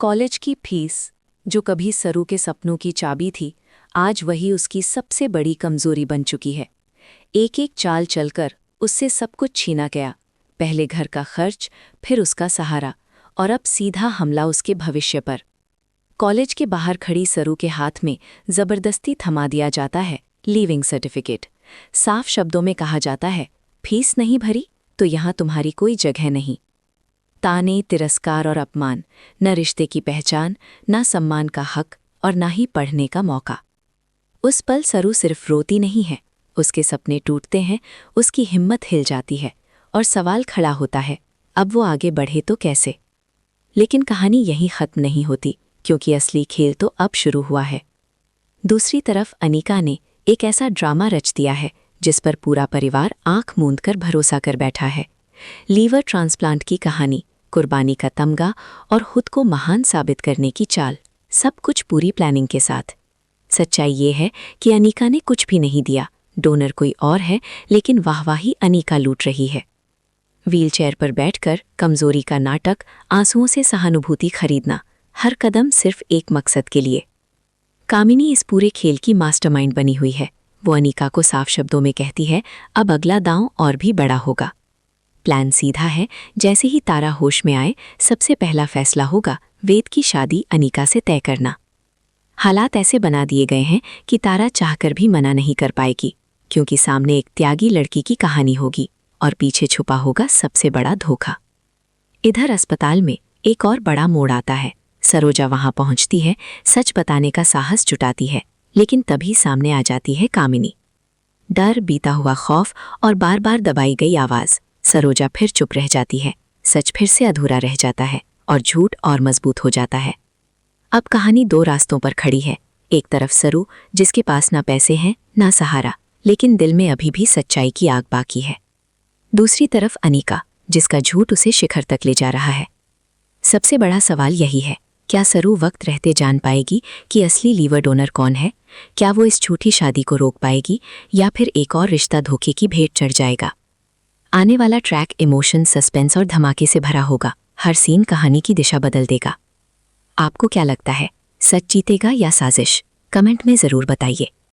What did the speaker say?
College की fees, जो कभी सरू के सपनों की चाबी थी, आज वही उसकी सबसे बड़ी कमजोरी बन चुकी है। एक एक चाल चलकर उससे सब कुछ छीना गया, पहले घर का खर्च, फिर उसका सहारा, और अब सीधा हमला उसके भविष्य पर। कॉलेज के बाहर खड़ी सरू के हाथ में जबरदस्ती थमा दिया जाता है लीविंग सर्टिफिकेट। साफ शब्दों में कहा जाता है, फीस नहीं भरी तो यहाँ तुम्हारी कोई जगह नहीं। ताने, तिरस्कार और अपमान, न रिश्ते की पहचान, न सम्मान का हक और न ही पढ़ने का मौका। उस पल सरू सिर्फ रोती नहीं है, उसके सपने टूटते हैं, उसकी हिम्मत हिल जाती है और सवाल खड़ा होता है, अब वो आगे बढ़े तो कैसे। लेकिन कहानी यहीं खत्म नहीं होती, क्योंकि असली खेल तो अब शुरू हुआ है। दूसरी तरफ अनीका ने एक ऐसा ड्रामा रच दिया है जिस पर पूरा परिवार आंख मूंद कर भरोसा कर बैठा है। लीवर ट्रांसप्लांट की कहानी, कुर्बानी का तमगा और खुद को महान साबित करने की चाल, सब कुछ पूरी प्लानिंग के साथ। सच्चाई ये है कि अनीका ने कुछ भी नहीं दिया, डोनर कोई और है, लेकिन वाहवाही अनीका लूट रही है। व्हीलचेयर पर बैठकर कमजोरी का नाटक, आंसुओं से सहानुभूति खरीदना, हर कदम सिर्फ एक मकसद के लिए। कामिनी इस पूरे खेल की मास्टरमाइंड बनी हुई है। वो अनीका को साफ शब्दों में कहती है, अब अगला दांव और भी बड़ा होगा। प्लान सीधा है, जैसे ही तारा होश में आए, सबसे पहला फैसला होगा वेद की शादी अनीका से तय करना। हालात ऐसे बना दिए गए हैं कि तारा चाहकर भी मना नहीं कर पाएगी, क्योंकि सामने एक त्यागी लड़की की कहानी होगी और पीछे छुपा होगा सबसे बड़ा धोखा। इधर अस्पताल में एक और बड़ा मोड़ आता है। सरोजा वहां पहुंचती है, सच बताने का साहस जुटाती है, लेकिन तभी सामने आ जाती है कामिनी। डर, बीता हुआ खौफ और बार बार दबाई गई आवाज। सरोजा फिर चुप रह जाती है, सच फिर से अधूरा रह जाता है और झूठ और मजबूत हो जाता है। अब कहानी दो रास्तों पर खड़ी है। एक तरफ सरू, जिसके पास ना पैसे हैं ना सहारा, लेकिन दिल में अभी भी सच्चाई की आग बाकी है। दूसरी तरफ अनीका, जिसका झूठ उसे शिखर तक ले जा रहा है। सबसे बड़ा सवाल यही है, क्या सरू वक्त रहते जान पाएगी कि असली लीवर डोनर कौन है? क्या वो इस झूठी शादी को रोक पाएगी, या फिर एक और रिश्ता धोखे की भेंट चढ़ जाएगा? आने वाला ट्रैक इमोशन, सस्पेंस और धमाके से भरा होगा। हर सीन कहानी की दिशा बदल देगा। आपको क्या लगता है, सच जीतेगा या साजिश? कमेंट में ज़रूर बताइए।